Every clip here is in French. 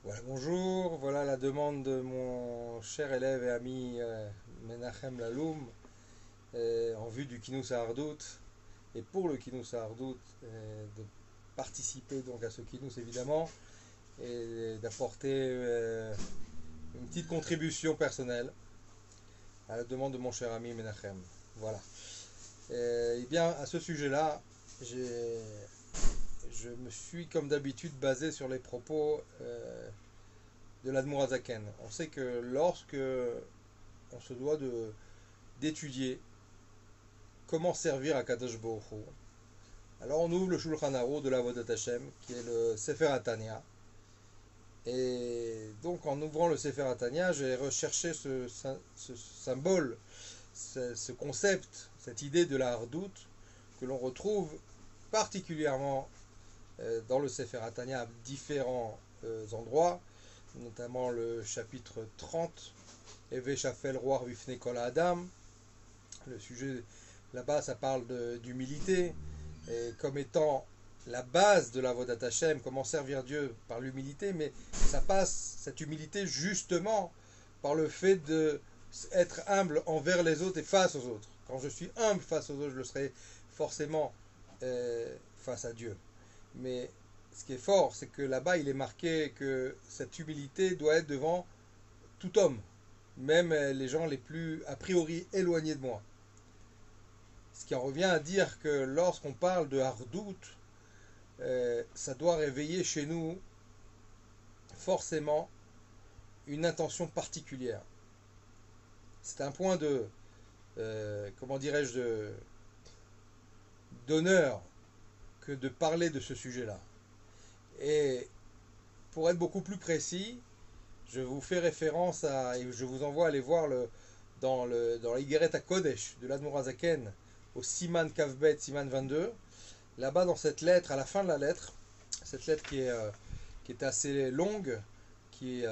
Voilà, bonjour. Voilà la demande de mon cher élève et ami Menachem Laloum en vue du Kinous Hardout et pour le Kinous Hardout de participer donc à ce Kinous évidemment et d'apporter une petite contribution personnelle à la demande de mon cher ami Menachem. Voilà. Et bien à ce sujet-là, je me suis comme d'habitude basé sur les propos de l'Admour Azaken. On sait que lorsque on se doit d'étudier comment servir à Kadosh Baruch Hu, alors on ouvre le Shulchan Aruch de la Vodat Hashem, qui est le Sefer Atania. Et donc en ouvrant le Sefer Atania, j'ai recherché ce symbole, ce concept, cette idée de la hardoute que l'on retrouve particulièrement dans le Sefer Atania à différents endroits, notamment le chapitre 30, Eve Shafel Roar Vifne Kol Adam. Le sujet là-bas, ça parle d'humilité comme étant la base de la Vodat Hashem, comment servir Dieu par l'humilité, mais ça passe, cette humilité, justement par le fait d'être humble envers les autres et face aux autres. Quand je suis humble face aux autres, je le serai forcément face à Dieu. Mais ce qui est fort, c'est que là-bas, il est marqué que cette humilité doit être devant tout homme, même les gens les plus a priori éloignés de moi. Ce qui en revient à dire que lorsqu'on parle de hardout, ça doit réveiller chez nous forcément une intention particulière. C'est un point de, comment dirais-je, d'honneur que de parler de ce sujet-là. Et pour être beaucoup plus précis, je vous fais référence à, et je vous envoie aller voir dans l'Igeret à Kodesh de l'Admor Azaken au Siman Kavbet, Siman 22. Là-bas, dans cette lettre, à la fin de la lettre, cette lettre qui est assez longue, qui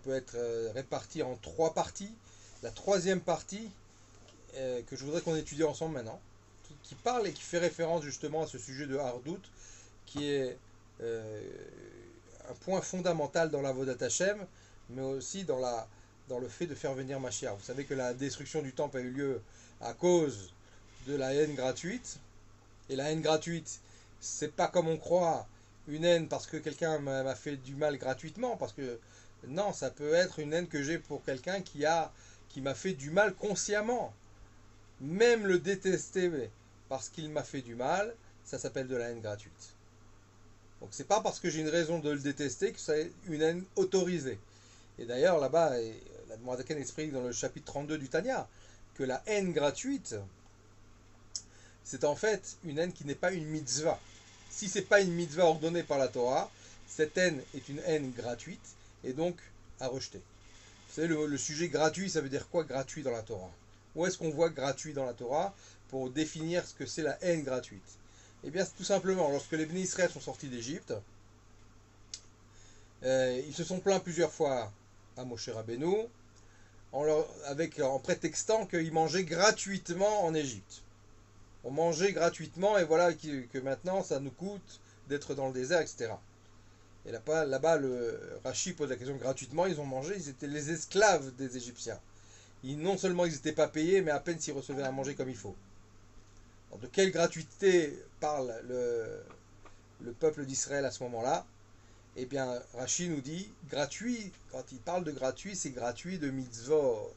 peut être répartie en trois parties. La troisième partie, que je voudrais qu'on étudie ensemble maintenant, qui parle et qui fait référence justement à ce sujet de Hardout, qui est un point fondamental dans la Vodat Hashem, mais aussi dans le fait de faire venir Mashiach. Vous savez que la destruction du temple a eu lieu à cause de la haine gratuite. Et la haine gratuite, c'est pas comme on croit une haine parce que quelqu'un m'a fait du mal gratuitement, parce que non, ça peut être une haine que j'ai pour quelqu'un qui m'a fait du mal consciemment. Même le détester parce qu'il m'a fait du mal, ça s'appelle de la haine gratuite. Donc c'est pas parce que j'ai une raison de le détester que c'est une haine autorisée. Et d'ailleurs là-bas, la Mourazaken explique dans le chapitre 32 du Tanya que la haine gratuite, c'est en fait une haine qui n'est pas une mitzvah. Si c'est pas une mitzvah ordonnée par la Torah, cette haine est une haine gratuite et donc à rejeter. Vous savez, le sujet gratuit, ça veut dire quoi gratuit dans la Torah? Où est-ce qu'on voit gratuit dans la Torah pour définir ce que c'est la haine gratuite? Eh bien, c'est tout simplement, lorsque les Bnei Israël sont sortis d'Égypte, ils se sont plaints plusieurs fois à Moshe Rabbeinu en prétextant qu'ils mangeaient gratuitement en Égypte. On mangeait gratuitement et voilà que maintenant ça nous coûte d'être dans le désert, etc. Et là-bas, le Rashi pose la question gratuitement, ils ont mangé, ils étaient les esclaves des Égyptiens. Non seulement ils n'étaient pas payés, mais à peine s'ils recevaient à manger comme il faut. Alors, de quelle gratuité parle le peuple d'Israël à ce moment-là? Eh bien, Rashi nous dit gratuit, quand il parle de gratuit, c'est gratuit de mitzvot.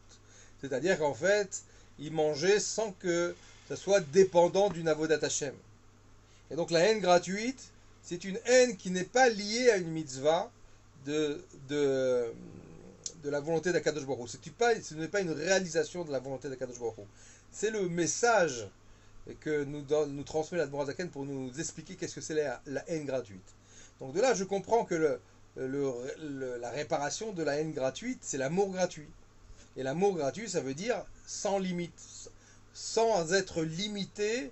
C'est-à-dire qu'en fait, ils mangeaient sans que ça soit dépendant d'une avodat Hashem. Et donc la haine gratuite, c'est une haine qui n'est pas liée à une mitzvah de, de, de la volonté d'Akadosh Baruch Hu. Ce n'est pas une réalisation de la volonté d'Akadosh Baruch Hu. C'est le message que nous transmet la Zaken pour nous expliquer qu'est-ce que c'est la haine gratuite. Donc de là, je comprends que la réparation de la haine gratuite, c'est l'amour gratuit. Et l'amour gratuit, ça veut dire sans limite, sans être limité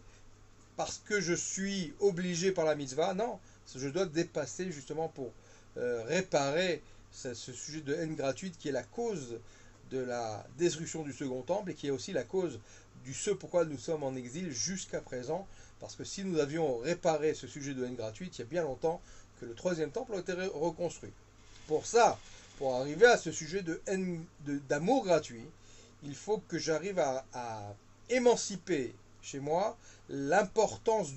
parce que je suis obligé par la mitzvah. Non, je dois dépasser justement pour réparer ce sujet de haine gratuite qui est la cause de la destruction du second temple et qui est aussi la cause du ce pourquoi nous sommes en exil jusqu'à présent. Parce que si nous avions réparé ce sujet de haine gratuite, il y a bien longtemps que le troisième temple a été reconstruit. Pour ça, pour arriver à ce sujet de haine, d'amour gratuit, il faut que j'arrive à émanciper chez moi l'importance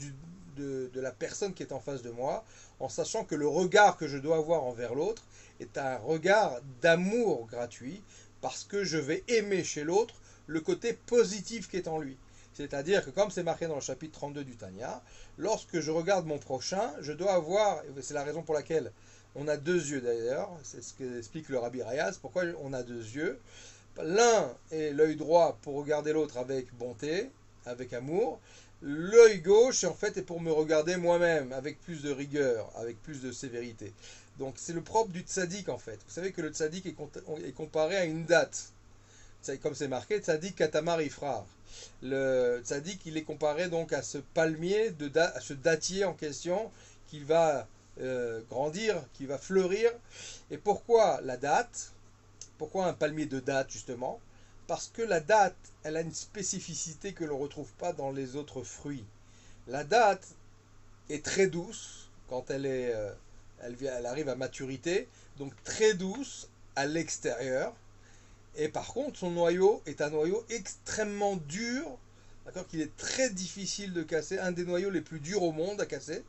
de la personne qui est en face de moi, en sachant que le regard que je dois avoir envers l'autre est un regard d'amour gratuit, parce que je vais aimer chez l'autre le côté positif qui est en lui. C'est-à-dire que comme c'est marqué dans le chapitre 32 du Tanya, lorsque je regarde mon prochain, je dois avoir, c'est la raison pour laquelle on a deux yeux d'ailleurs, c'est ce qu'explique le Rabbi Rayaz, pourquoi on a deux yeux. L'un est l'œil droit pour regarder l'autre avec bonté, avec amour. L'œil gauche, en fait, est pour me regarder moi-même, avec plus de rigueur, avec plus de sévérité. Donc c'est le propre du tzaddik, en fait. Vous savez que le tzaddik est comparé à une date. Comme c'est marqué, tzaddik katamar ifrar. Le tzaddik, il est comparé donc à ce palmier, à ce dattier en question, qui va grandir, qui va fleurir. Et pourquoi la date? Pourquoi un palmier de date, justement? Parce que la date, elle a une spécificité que l'on ne retrouve pas dans les autres fruits. La date est très douce quand elle arrive à maturité, donc très douce à l'extérieur. Et par contre, son noyau est un noyau extrêmement dur, d'accord, qu'il est très difficile de casser, un des noyaux les plus durs au monde à casser,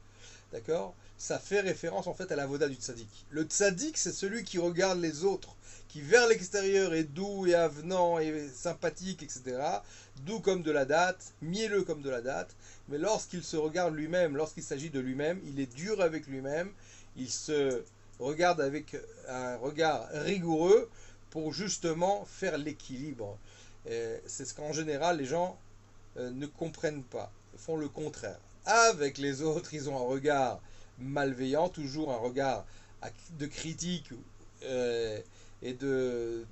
d'accord. Ça fait référence en fait à la voda du tzaddik. Le tzaddik, c'est celui qui regarde les autres, qui vers l'extérieur est doux et avenant et sympathique, etc. Doux comme de la date, mielleux comme de la date. Mais lorsqu'il se regarde lui-même, lorsqu'il s'agit de lui-même, il est dur avec lui-même. Il se regarde avec un regard rigoureux pour justement faire l'équilibre. C'est ce qu'en général les gens ne comprennent pas, font le contraire. Avec les autres, ils ont un regard malveillant, toujours un regard de critique et de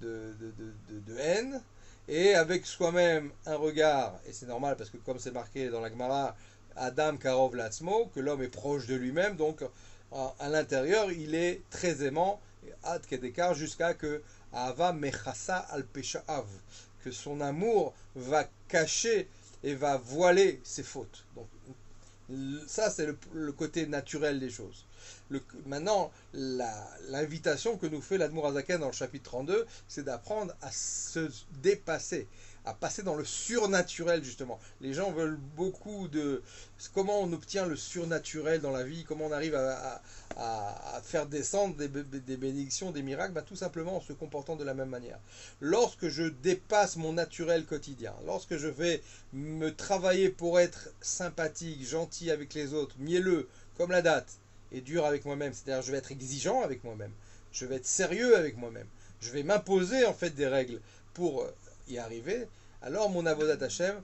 haine, et avec soi-même un regard, et c'est normal parce que comme c'est marqué dans la Gemara, Adam Karov Latzmo, que l'homme est proche de lui-même, donc à l'intérieur il est très aimant, Ad Kedekar, jusqu'à que Ava Mechassa al Pesha'av, que son amour va cacher et va voiler ses fautes. Donc ça, c'est le côté naturel des choses. Maintenant, l'invitation que nous fait l'Admour Azaken dans le chapitre 32, c'est d'apprendre à se dépasser, à passer dans le surnaturel, justement. Les gens veulent beaucoup de comment on obtient le surnaturel dans la vie, comment on arrive à faire descendre des bénédictions, des miracles, bah, tout simplement en se comportant de la même manière. Lorsque je dépasse mon naturel quotidien, lorsque je vais me travailler pour être sympathique, gentil avec les autres, mielleux, comme la date, et dur avec moi-même, c'est-à-dire je vais être exigeant avec moi-même, je vais être sérieux avec moi-même, je vais m'imposer en fait des règles pour y arriver, alors mon avodat Hashem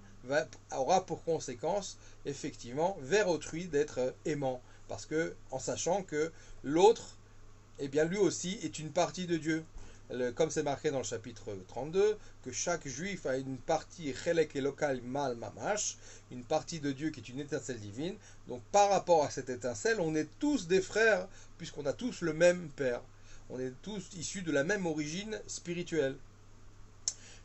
aura pour conséquence effectivement vers autrui d'être aimant, parce que en sachant que l'autre, eh bien lui aussi est une partie de Dieu. Comme c'est marqué dans le chapitre 32, que chaque juif a une partie chelek et local mal mamash, une partie de Dieu qui est une étincelle divine. Donc par rapport à cette étincelle, on est tous des frères, puisqu'on a tous le même Père. On est tous issus de la même origine spirituelle.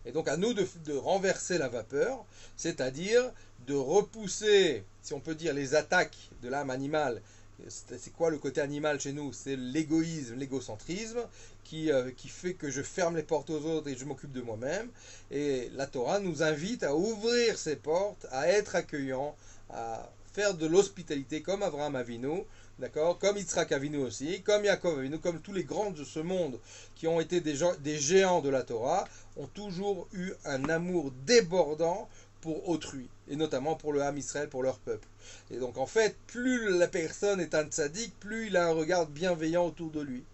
Et donc à nous de renverser la vapeur, c'est-à-dire de repousser, si on peut dire, les attaques de l'âme animale. C'est quoi le côté animal chez nous? C'est l'égoïsme, l'égocentrisme qui fait que je ferme les portes aux autres et je m'occupe de moi-même. Et la Torah nous invite à ouvrir ces portes, à être accueillants, à faire de l'hospitalité comme Abraham Avinu, d'accord, comme Yitzhak Avinu aussi, comme Yaakov Avinu, comme tous les grands de ce monde qui ont été des géants de la Torah, ont toujours eu un amour débordant pour autrui, et notamment pour le Ham Israël, pour leur peuple. Et donc en fait, plus la personne est un tzaddik, plus il a un regard bienveillant autour de lui.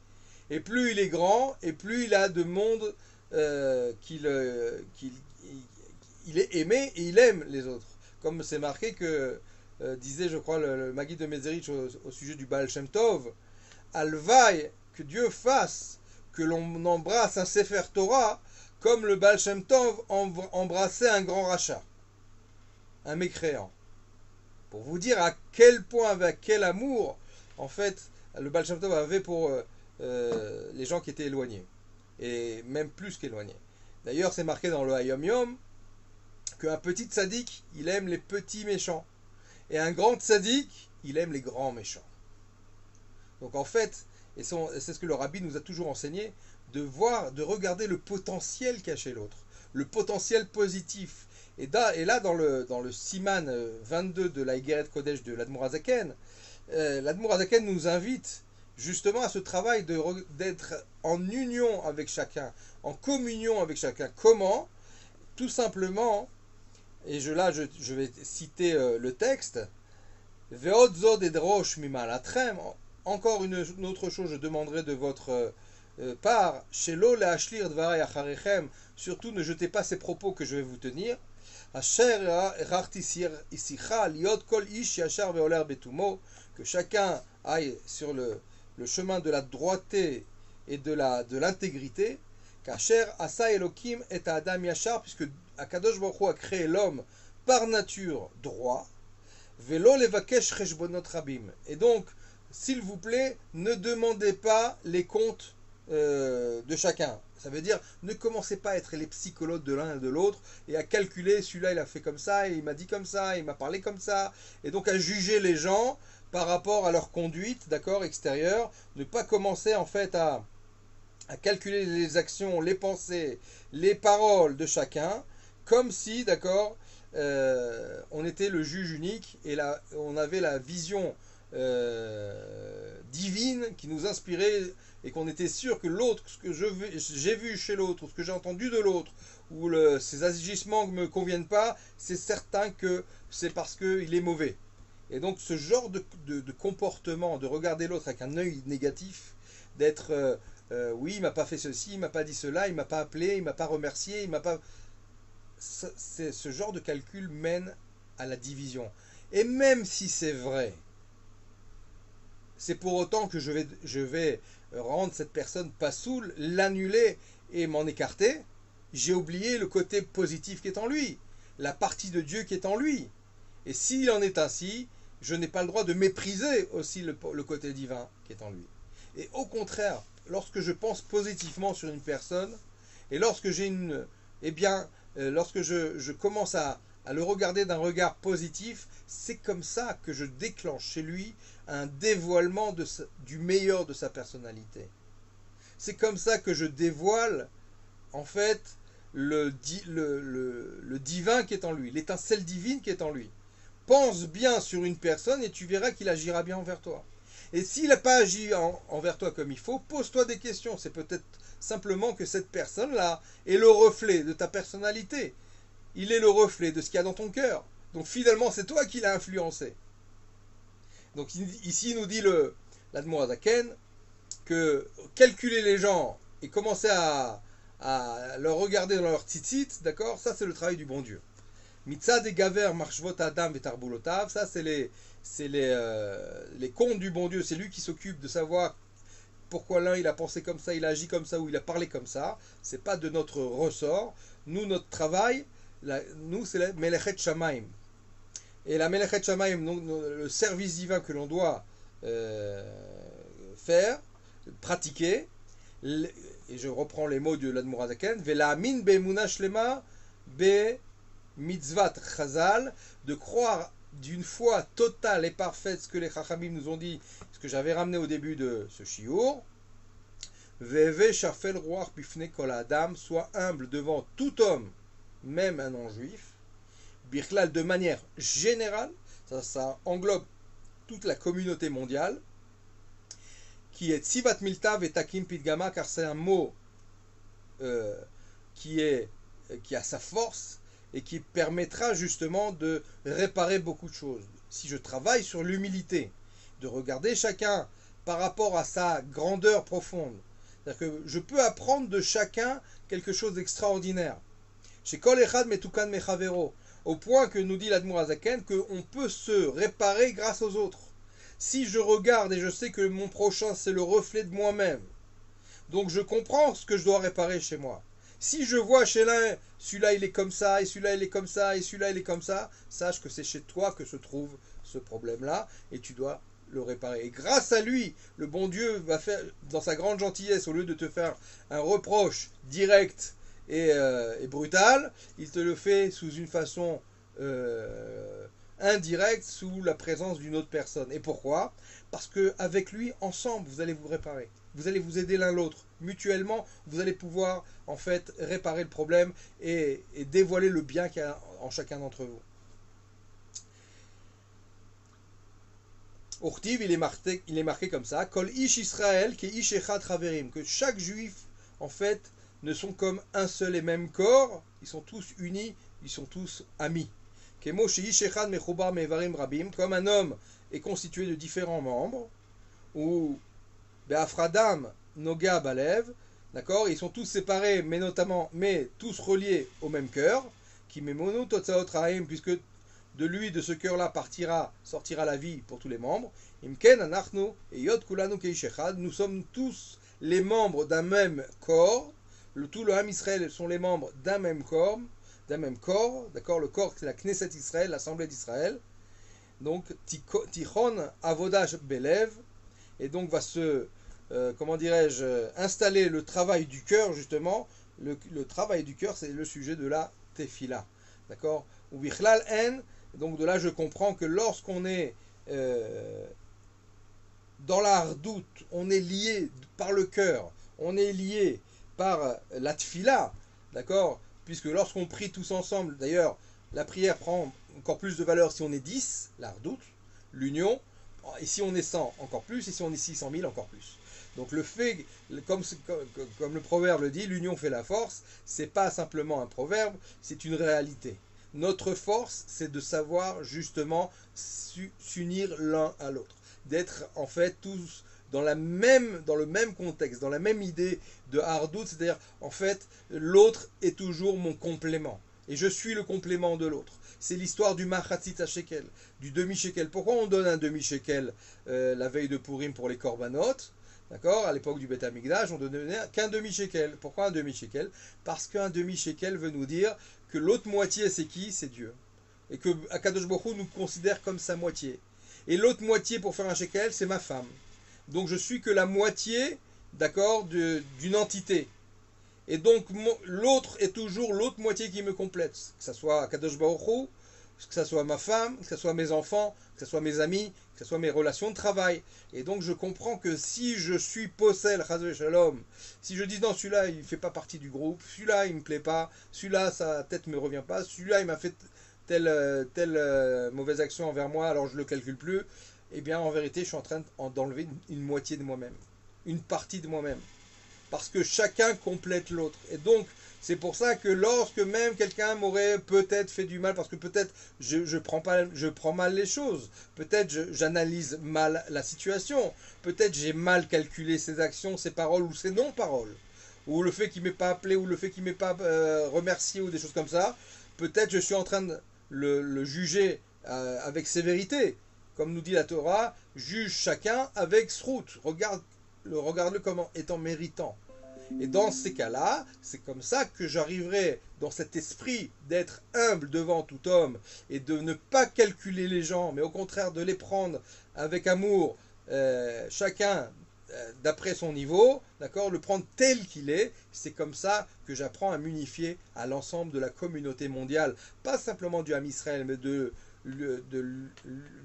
Et plus il est grand, et plus il a de monde qu'il est aimé, et il aime les autres. Comme c'est marqué que, disait je crois le Maguide de Mezerich au sujet du Baal Shem Tov, Alvaï, que Dieu fasse que l'on embrasse un Sefer Torah, comme le Baal Shem Tov embrassait un grand rachat, un mécréant. Pour vous dire à quel point, avec quel amour, en fait, le Baal Shem Tov avait pour les gens qui étaient éloignés. Et même plus qu'éloignés. D'ailleurs, c'est marqué dans le Hayom Yom qu'un petit tzaddik, il aime les petits méchants. Et un grand tzaddik, il aime les grands méchants. Donc en fait, et c'est ce que le rabbi nous a toujours enseigné, de voir, de regarder le potentiel caché l'autre, le potentiel positif. Et là dans le Siman 22 de la Igeret Kodesh de l'Admour Hazaken, l'Admour Hazaken nous invite justement à ce travail d'être en union avec chacun, en communion avec chacun. Comment? Tout simplement, et je vais citer le texte, Ve'od zod edrosh mimalatrem. Encore une autre chose, je demanderai de votre part, Shelo le'ashlir dvaray acharechem, surtout ne jetez pas ces propos que je vais vous tenir. Asher erarti isicha liot kol ish yashar ve'oler betumo, que chacun aille sur le chemin de la droiteté et de l'intégrité. Kasher asa elokim et adam yashar, puisque Akadosh Baruch Hu a créé l'homme par nature droit. Velo levakesh cheshbonot rabim. Et donc, s'il vous plaît, ne demandez pas les comptes de chacun. Ça veut dire, ne commencez pas à être les psychologues de l'un et de l'autre et à calculer, celui-là il a fait comme ça, et il m'a dit comme ça, il m'a parlé comme ça, et donc à juger les gens par rapport à leur conduite, d'accord, extérieure. Ne pas commencer en fait à calculer les actions, les pensées, les paroles de chacun, comme si, d'accord, on était le juge unique et là, on avait la vision divine qui nous inspirait et qu'on était sûr que l'autre, ce que j'ai vu chez l'autre, ou ce que j'ai entendu de l'autre, ou ses agissements ne me conviennent pas, c'est certain que c'est parce qu'il est mauvais. Et donc ce genre de comportement, de regarder l'autre avec un œil négatif, d'être oui, il m'a pas fait ceci, il m'a pas dit cela, il m'a pas appelé, il m'a pas remercié, il m'a pas... Ce genre de calcul mène à la division. Et même si c'est vrai, c'est pour autant que je vais rendre cette personne pas saoule, l'annuler et m'en écarter. J'ai oublié le côté positif qui est en lui, la partie de Dieu qui est en lui. Et s'il en est ainsi, je n'ai pas le droit de mépriser aussi le côté divin qui est en lui. Et au contraire, lorsque je pense positivement sur une personne, et lorsque j'ai lorsque je commence à le regarder d'un regard positif, c'est comme ça que je déclenche chez lui un dévoilement du meilleur de sa personnalité. C'est comme ça que je dévoile, en fait, le divin qui est en lui, l'étincelle divine qui est en lui. Pense bien sur une personne et tu verras qu'il agira bien envers toi. Et s'il n'a pas agi envers toi comme il faut, pose-toi des questions. C'est peut-être simplement que cette personne-là est le reflet de ta personnalité. Il est le reflet de ce qu'il y a dans ton cœur. Donc finalement, c'est toi qui l'as influencé. Donc ici, il nous dit l'Admour Hazaken que calculer les gens et commencer à leur regarder dans leur tzitzit, d'accord, ça c'est le travail du bon Dieu. Mitzad et Gaver marshvot Adam et Tarbulotav, ça c'est les comptes du bon Dieu, c'est lui qui s'occupe de savoir pourquoi l'un il a pensé comme ça, il a agi comme ça ou il a parlé comme ça. C'est pas de notre ressort. Nous, notre travail, nous c'est la Melechet Shamaim. Et la Melechet Shamaim, le service divin que l'on doit faire, pratiquer, et je reprends les mots de l'Admour Hazaken, Vela'amin be'emuna shlema be mitzvat chazal, de croire d'une foi totale et parfaite ce que les Chachamim nous ont dit, ce que j'avais ramené au début de ce shiur. Veve shafel ruach bifne kol adam, soit humble devant tout homme, même un non-juif. Birklal, de manière générale, ça englobe toute la communauté mondiale, qui est Tzivat Miltav et Takim Pidgama, car c'est un mot qui a sa force et qui permettra justement de réparer beaucoup de choses. Si je travaille sur l'humilité, de regarder chacun par rapport à sa grandeur profonde, c'est-à-dire que je peux apprendre de chacun quelque chose d'extraordinaire. Chez Kol Echad Metukan Mechavero, au point que nous dit l'Admour Hazaken qu'on peut se réparer grâce aux autres. Si je regarde et je sais que mon prochain c'est le reflet de moi-même, donc je comprends ce que je dois réparer chez moi. Si je vois chez l'un, celui-là il est comme ça, et celui-là il est comme ça, et celui-là il est comme ça, sache que c'est chez toi que se trouve ce problème-là, et tu dois le réparer. Et grâce à lui, le bon Dieu va faire, dans sa grande gentillesse, au lieu de te faire un reproche direct et brutal, il te le fait sous une façon indirect sous la présence d'une autre personne. Et pourquoi? Parce que avec lui, ensemble, vous allez vous réparer. Vous allez vous aider l'un l'autre. Mutuellement, vous allez pouvoir en fait réparer le problème et dévoiler le bien qu'il y a en chacun d'entre vous. Urtiv, il est marqué comme ça, Kol ish Israël ki ish echad chaverim, que chaque juif, en fait, ne sont comme un seul et même corps, ils sont tous unis, ils sont tous amis. Kemo she ish echad mechubar mevarim rabim, comme un homme est constitué de différents membres, ou be'afradam noga balev, d'accord, ils sont tous séparés, mais tous reliés au même cœur, qui memonu totzaot raim, puisque de lui, de ce cœur-là, sortira la vie pour tous les membres. Imken, anachnu, et yod kulanu keishechad, nous sommes tous les membres d'un même corps. Tout le Ham Israël sont les membres d'un même corps, d'accord. Le corps, c'est la Knesset Israël, l'Assemblée d'Israël. Donc, tichon avodash belev, et donc va se, installer le travail du cœur, justement. Le travail du cœur, c'est le sujet de la tefila, d'accord. Ou bichlal en. Donc de là, je comprends que lorsqu'on est dans la hardout, on est lié par le cœur, on est lié par la tfila, d'accord? Puisque lorsqu'on prie tous ensemble, d'ailleurs, la prière prend encore plus de valeur si on est 10, la hardout, l'union, et si on est 100, encore plus, et si on est 600 000, encore plus. Donc le fait, comme le proverbe le dit, l'union fait la force, c'est pas simplement un proverbe, c'est une réalité. Notre force, c'est de savoir justement s'unir l'un à l'autre, d'être en fait tous dans le même contexte, dans la même idée de hardout, c'est-à-dire en fait l'autre est toujours mon complément et je suis le complément de l'autre. C'est l'histoire du machatzit shekel, du demi-shekel. Pourquoi on donne un demi-shekel la veille de Purim pour les korbanot? D'accord? À l'époque du Beth Amikdash, on ne donnait qu'un demi-shekel. Pourquoi un demi-shekel? Parce qu'un demi-shekel veut nous dire que l'autre moitié, c'est qui? C'est Dieu. Et que Akadosh Baruch Hu nous considère comme sa moitié. Et l'autre moitié, pour faire un shekel, c'est ma femme. Donc je suis que la moitié, d'accord, d'une entité. Et donc l'autre est toujours l'autre moitié qui me complète. Que ce soit Akadosh Baruch Hu, que ce soit ma femme, que ce soit mes enfants, que ce soit mes amis, que ce soit mes relations de travail. Et donc je comprends que si je suis possède, shalom, si je dis non, celui-là il ne fait pas partie du groupe, celui-là il ne me plaît pas, celui-là sa tête ne me revient pas, celui-là il m'a fait telle mauvaise action envers moi, alors je ne le calcule plus, eh bien en vérité je suis en train d'enlever une moitié de moi-même, une partie de moi-même. Parce que chacun complète l'autre. Et donc, c'est pour ça que lorsque même quelqu'un m'aurait peut-être fait du mal, parce que peut-être je prends mal les choses, peut-être j'analyse mal la situation, peut-être j'ai mal calculé ses actions, ses paroles ou ses non-paroles, ou le fait qu'il ne m'ait pas appelé, ou le fait qu'il ne m'ait pas remercié, ou des choses comme ça, peut-être je suis en train de le juger avec sévérité. Comme nous dit la Torah, juge chacun avec srout. Regarde-le comme étant méritant. Et dans ces cas-là, c'est comme ça que j'arriverai dans cet esprit d'être humble devant tout homme et de ne pas calculer les gens, mais au contraire de les prendre avec amour, chacun d'après son niveau, d'accord, le prendre tel qu'il est. C'est comme ça que j'apprends à m'unifier à l'ensemble de la communauté mondiale, pas simplement du Ham Israël, mais de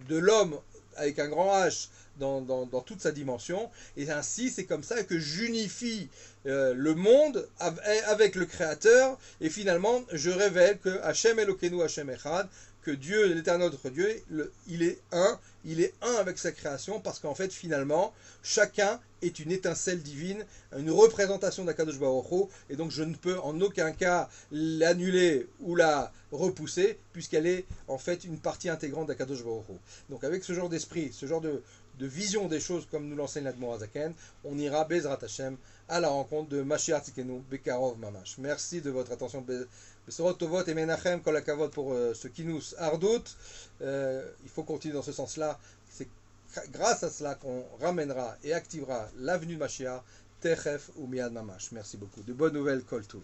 l'homme avec un grand H dans toute sa dimension. Et ainsi, c'est comme ça que j'unifie le monde avec le Créateur. Et finalement, je révèle que Hachem Elokeinu Hachem Echad, que Dieu, l'éternel notre Dieu, il est un avec sa création, parce qu'en fait, finalement, chacun est une étincelle divine, une représentation d'Akadosh Baruch Hu, et donc je ne peux en aucun cas l'annuler ou la repousser, puisqu'elle est en fait une partie intégrante d'Akadosh Baruch Hu. Donc avec ce genre d'esprit, ce genre de vision des choses, comme nous l'enseigne l'Admor Hazaken, on ira Bezrat Hashem à la rencontre de Mashiach Tzidkenu Bekarov Mamash. Merci de votre attention. Besorot Tovot et Menachem Kol HaKavod pour ce Kinous Ardout. Il faut continuer dans ce sens-là. C'est grâce à cela qu'on ramènera et activera l'avenue de Mashiach, Techef ou Miad Mamash. Merci beaucoup. De bonnes nouvelles, Kol Tov.